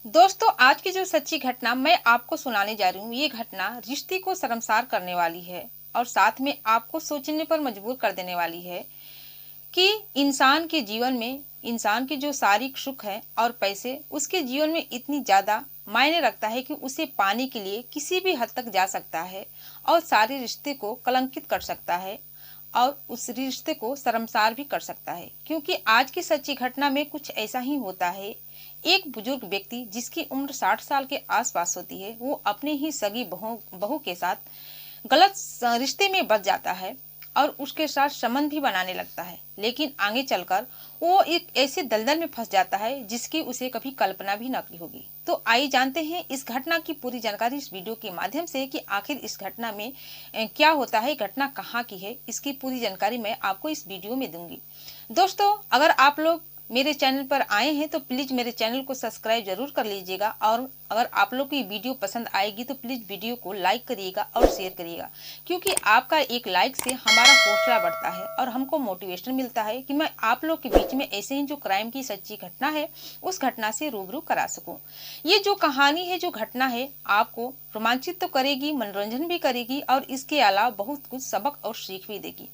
दोस्तों, आज की जो सच्ची घटना मैं आपको सुनाने जा रही हूँ, ये घटना रिश्ते को शर्मसार करने वाली है और साथ में आपको सोचने पर मजबूर कर देने वाली है कि इंसान के जीवन में इंसान की जो शारीरिक सुख है और पैसे उसके जीवन में इतनी ज़्यादा मायने रखता है कि उसे पाने के लिए किसी भी हद तक जा सकता है और सारे रिश्ते को कलंकित कर सकता है और उस रिश्ते को शर्मसार भी कर सकता है। क्योंकि आज की सच्ची घटना में कुछ ऐसा ही होता है। एक बुजुर्ग व्यक्ति जिसकी उम्र 60 साल के आसपास होती है, वो अपने ही सगी बहू बहू के साथ गलत रिश्ते में बच जाता है और उसके साथ संबंध भी बनाने लगता है। लेकिन आगे चलकर वो एक ऐसे दलदल में फंस जाता है जिसकी उसे कभी कल्पना भी न की होगी। तो आइए जानते हैं इस घटना की पूरी जानकारी इस वीडियो के माध्यम से कि आखिर इस घटना में क्या होता है, घटना कहाँ की है, इसकी पूरी जानकारी मैं आपको इस वीडियो में दूंगी। दोस्तों, अगर आप लोग मेरे चैनल पर आए हैं तो प्लीज मेरे चैनल को सब्सक्राइब जरूर कर लीजिएगा और अगर आप लोग की वीडियो पसंद आएगी तो प्लीज वीडियो को लाइक करिएगा और शेयर करिएगा, क्योंकि आपका एक लाइक से हमारा हौसला बढ़ता है और हमको मोटिवेशन मिलता है कि मैं आप लोग के बीच में ऐसे ही जो क्राइम की सच्ची घटना है उस घटना से रूबरू करा सकूं। ये जो कहानी है, जो घटना है, आपको रोमांचित तो करेगी, मनोरंजन भी करेगी और इसके अलावा बहुत कुछ सबक और सीख भी देगी।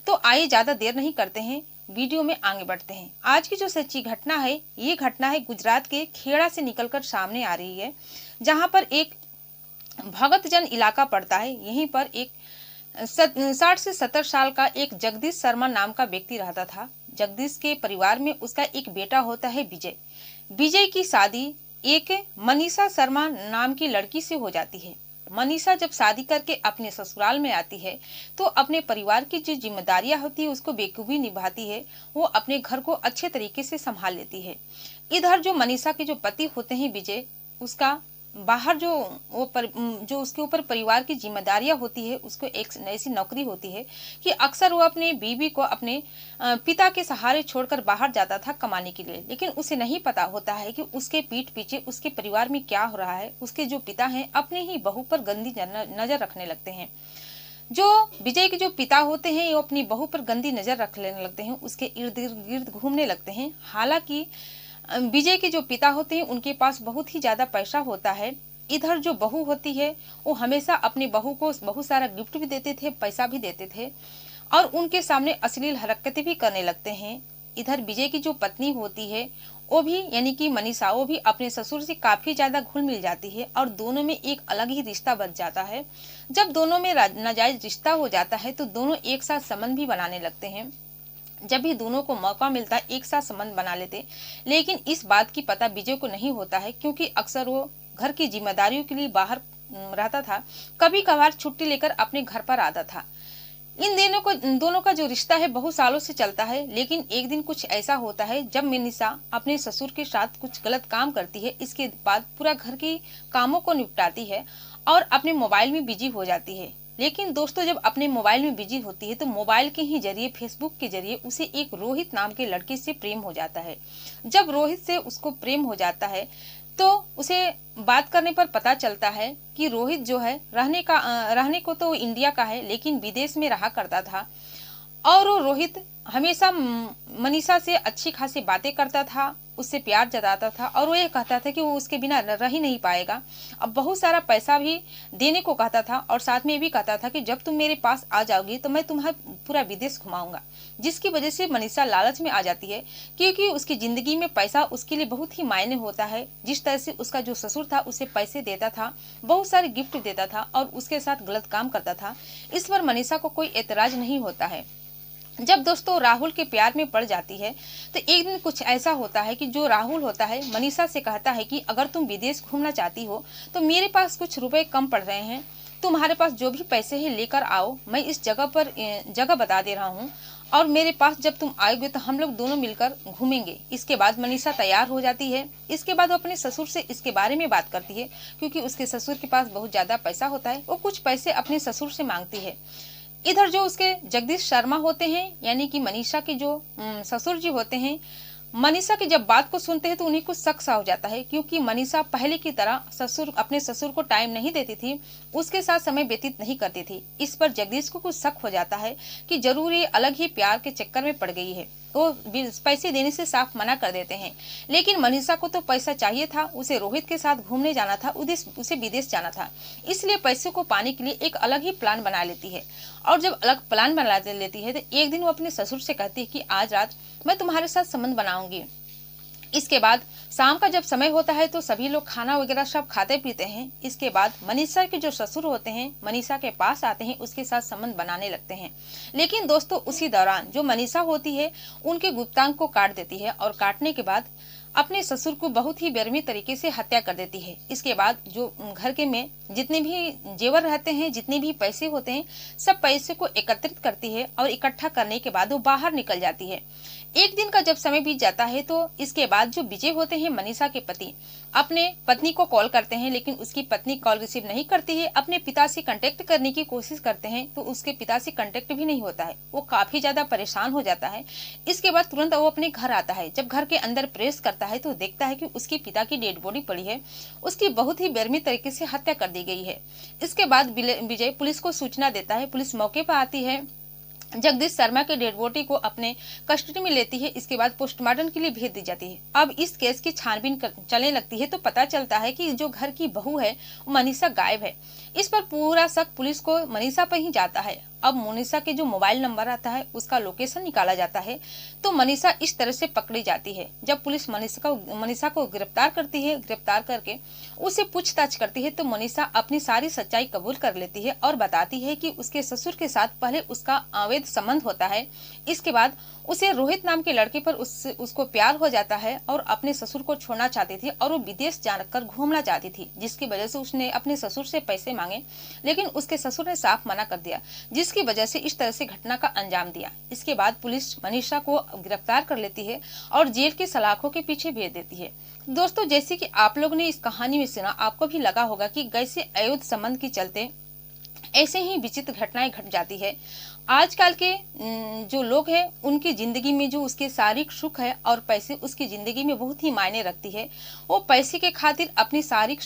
तो आइए ज्यादा देर नहीं करते हैं, वीडियो में आगे बढ़ते हैं। आज की जो सच्ची घटना है, ये घटना है गुजरात के खेड़ा से निकलकर सामने आ रही है, जहां पर एक भगतजन इलाका पड़ता है। यहीं पर एक 60 से 70 साल का एक जगदीश शर्मा नाम का व्यक्ति रहता था। जगदीश के परिवार में उसका एक बेटा होता है विजय। विजय की शादी एक मनीषा शर्मा नाम की लड़की से हो जाती है। मनीषा जब शादी करके अपने ससुराल में आती है तो अपने परिवार की जो जिम्मेदारियां होती है उसको बेखूबी निभाती है। वो अपने घर को अच्छे तरीके से संभाल लेती है। इधर जो मनीषा के जो पति होते हैं विजय, उसका बाहर जो उसके ऊपर परिवार की जिम्मेदारियां होती है, उसको एक ऐसी नौकरी होती है कि अक्सर वो अपने बीवी को अपने पिता के सहारे छोड़कर बाहर जाता था कमाने के लिए। लेकिन उसे नहीं पता होता है कि उसके पीठ पीछे उसके परिवार में क्या हो रहा है। उसके जो पिता हैं अपने ही बहू पर गंदी नजर रखने लगते हैं। जो विजय के जो पिता होते हैं वो अपनी बहू पर गंदी नजर रख लेने लगते हैं, उसके इर्द गिर्द घूमने लगते हैं। हालांकि विजय के जो पिता होते हैं उनके पास बहुत ही ज्यादा पैसा होता है। इधर जो बहू होती है वो हमेशा अपनी बहू को बहुत सारा गिफ्ट भी देते थे, पैसा भी देते थे और उनके सामने अश्लील हरकतें भी करने लगते हैं। इधर विजय की जो पत्नी होती है वो भी यानी कि मनीषा, वो भी अपने ससुर से काफी ज्यादा घुल मिल जाती है और दोनों में एक अलग ही रिश्ता बन जाता है। जब दोनों में नाजायज रिश्ता हो जाता है तो दोनों एक साथ संबंध भी बनाने लगते हैं। जब भी दोनों को मौका मिलता है एक साथ संबंध बना लेते, लेकिन इस बात की पता विजय को नहीं होता है क्योंकि अक्सर वो घर की जिम्मेदारियों के लिए बाहर रहता था। कभी कभार छुट्टी लेकर अपने घर पर आता था। इन दोनों का जो रिश्ता है बहुत सालों से चलता है। लेकिन एक दिन कुछ ऐसा होता है जब मनीषा अपने ससुर के साथ कुछ गलत काम करती है। इसके बाद पूरा घर के कामों को निपटाती है और अपने मोबाइल में बिजी हो जाती है। लेकिन दोस्तों, जब अपने मोबाइल में बिजी होती है तो मोबाइल के ही जरिए, फेसबुक के जरिए उसे एक रोहित नाम के लड़के से प्रेम हो जाता है। जब रोहित से उसको प्रेम हो जाता है तो उसे बात करने पर पता चलता है कि रोहित जो है रहने को तो इंडिया का है लेकिन विदेश में रहा करता था और वो रोहित हमेशा मनीषा से अच्छी खासी बातें करता था, उससे प्यार जताता था और वो ये कहता था कि वो उसके बिना रह ही नहीं पाएगा। अब बहुत सारा पैसा भी देने को कहता था और साथ में ये भी कहता था कि जब तुम मेरे पास आ जाओगी तो मैं तुम्हें पूरा विदेश घुमाऊंगा। जिसकी वजह से मनीषा लालच में आ जाती है क्योंकि उसकी जिंदगी में पैसा उसके लिए बहुत ही मायने होता है। जिस तरह से उसका जो ससुर था उसे पैसे देता था, बहुत सारे गिफ्ट देता था और उसके साथ गलत काम करता था, इस पर मनीषा को कोई एतराज नहीं होता है। जब दोस्तों राहुल के प्यार में पड़ जाती है तो एक दिन कुछ ऐसा होता है कि जो राहुल होता है मनीषा से कहता है कि अगर तुम विदेश घूमना चाहती हो तो मेरे पास कुछ रुपए कम पड़ रहे हैं, तुम्हारे पास जो भी पैसे हैं लेकर आओ, मैं इस जगह बता दे रहा हूँ और मेरे पास जब तुम आएगे तो हम लोग दोनों मिलकर घूमेंगे। इसके बाद मनीषा तैयार हो जाती है। इसके बाद वो अपने ससुर से इसके बारे में बात करती है क्योंकि उसके ससुर के पास बहुत ज्यादा पैसा होता है। वो कुछ पैसे अपने ससुर से मांगती है। इधर जो उसके जगदीश शर्मा होते हैं यानी कि मनीषा के जो ससुर जी होते हैं, मनीषा की जब बात को सुनते हैं तो उन्हें कुछ शक सा हो जाता है क्योंकि मनीषा पहले की तरह अपने ससुर को टाइम नहीं देती थी, उसके साथ समय व्यतीत नहीं करती थी। इस पर जगदीश को कुछ शक हो जाता है कि जरूर ये अलग ही प्यार के चक्कर में पड़ गई है। वो पैसे देने से साफ मना कर देते हैं। लेकिन मनीषा को तो पैसा चाहिए था, उसे रोहित के साथ घूमने जाना था, उसे विदेश जाना था, इसलिए पैसे को पाने के लिए एक अलग ही प्लान बना लेती है। और जब अलग प्लान बना लेती है तो एक दिन वो अपने ससुर से कहती है कि आज रात मैं तुम्हारे साथ संबंध बनाऊंगी। इसके बाद शाम का जब समय होता है तो सभी लोग खाना वगैरह सब खाते पीते हैं। इसके बाद मनीषा के जो ससुर होते हैं मनीषा के पास आते हैं, उसके साथ संबंध बनाने लगते हैं। लेकिन दोस्तों उसी दौरान जो मनीषा होती है उनके गुप्तांग को काट देती है और काटने के बाद अपने ससुर को बहुत ही बेरहमी तरीके से हत्या कर देती है। इसके बाद जो घर के में जितने भी जेवर रहते हैं, जितने भी पैसे होते हैं, सब पैसे को एकत्रित करती है और इकट्ठा करने के बाद वो बाहर निकल जाती है। एक दिन का जब समय बीत जाता है तो इसके बाद जो विजय होते हैं मनीषा के पति अपने पत्नी को कॉल करते हैं, लेकिन उसकी पत्नी कॉल रिसीव नहीं करती है। अपने पिता से कांटेक्ट करने की कोशिश करते हैं तो उसके पिता से कांटेक्ट भी नहीं होता है। वो काफी ज्यादा परेशान हो जाता है। इसके बाद तुरंत वो अपने घर आता है। जब घर के अंदर प्रेस करता है तो देखता है कि उसके पिता की डेड बॉडी पड़ी है, उसकी बहुत ही बेरहमी तरीके से हत्या कर दी गई है। इसके बाद विजय पुलिस को सूचना देता है। पुलिस मौके पर आती है, जगदीश शर्मा के डेड बॉडी को अपने कस्टडी में लेती है। इसके बाद पोस्टमार्टम के लिए भेज दी जाती है। अब इस केस की छानबीन चलने लगती है तो पता चलता है कि जो घर की बहू है वो मनीषा गायब है। इस पर पूरा शक पुलिस को मनीषा पर ही जाता है। अब मनीषा के जो मोबाइल नंबर आता है उसका लोकेशन निकाला जाता है तो मनीषा इस तरह से पकड़ी जाती है। जब पुलिस मनीषा को गिरफ्तार करती है, गिरफ्तार करके उसे पूछताछ करती है तो मनीषा अपनी सारी सच्चाई कबूल कर लेती है और बताती है कि उसके ससुर के साथ पहले उसका अवैध संबंध होता है। इसके बाद उसे रोहित नाम के लड़के पर उसको प्यार हो जाता है और अपने ससुर को छोड़ना चाहती थी और वो विदेश जाकर घूमना चाहती थी, जिसकी वजह से उसने अपने ससुर से पैसे मांगे, लेकिन उसके ससुर ने साफ मना कर दिया, जिसकी वजह से इस तरह से घटना का अंजाम दिया। इसके बाद पुलिस मनीषा को गिरफ्तार कर लेती है और जेल के सलाखों के पीछे भेज देती है। दोस्तों जैसे कि आप लोग ने इस कहानी में सुना, आपको भी लगा होगा कि कैसे अवैध संबंध के चलते ऐसे ही विचित्र घटनाएं घट जाती है। आजकल के जो लोग हैं उनकी जिंदगी में जो उसके शारीरिक सुख है और पैसे उसकी जिंदगी में बहुत ही मायने रखती है। वो पैसे के खातिर अपनी शारीरिक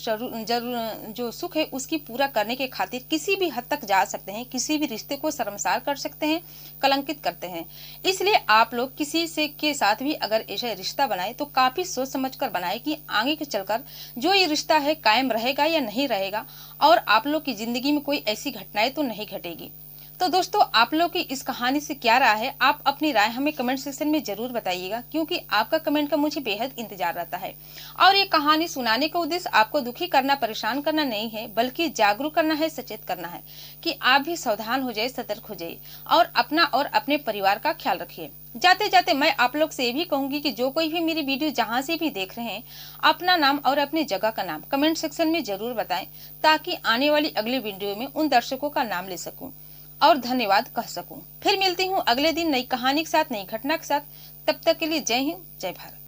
जो सुख है उसकी पूरा करने के खातिर किसी भी हद तक जा सकते हैं, किसी भी रिश्ते को शर्मसार कर सकते हैं, कलंकित करते हैं। इसलिए आप लोग किसी से के साथ भी अगर ऐसा रिश्ता बनाए तो काफी सोच समझ कर बनाए कि आगे के चलकर जो ये रिश्ता है कायम रहेगा या नहीं रहेगा और आप लोग की जिंदगी में कोई ऐसी घटनाएं तो नहीं घटेगी। तो दोस्तों आप लोग की इस कहानी से क्या राय है, आप अपनी राय हमें कमेंट सेक्शन में जरूर बताइएगा, क्योंकि आपका कमेंट का मुझे बेहद इंतजार रहता है। और ये कहानी सुनाने का उद्देश्य आपको दुखी करना, परेशान करना नहीं है, बल्कि जागरूक करना है, सचेत करना है कि आप भी सावधान हो जाए, सतर्क हो जाइए और अपना और अपने परिवार का ख्याल रखिए। जाते जाते मैं आप लोग से ये भी कहूंगी कि जो कोई भी मेरी वीडियो जहां से भी देख रहे हैं, अपना नाम और अपनी जगह का नाम कमेंट सेक्शन में जरूर बताएं, ताकि आने वाली अगली वीडियो में उन दर्शकों का नाम ले सकूं और धन्यवाद कह सकूं। फिर मिलती हूं अगले दिन नई कहानी के साथ, नई घटना के साथ। तब तक के लिए जय हिंद, जय भारत।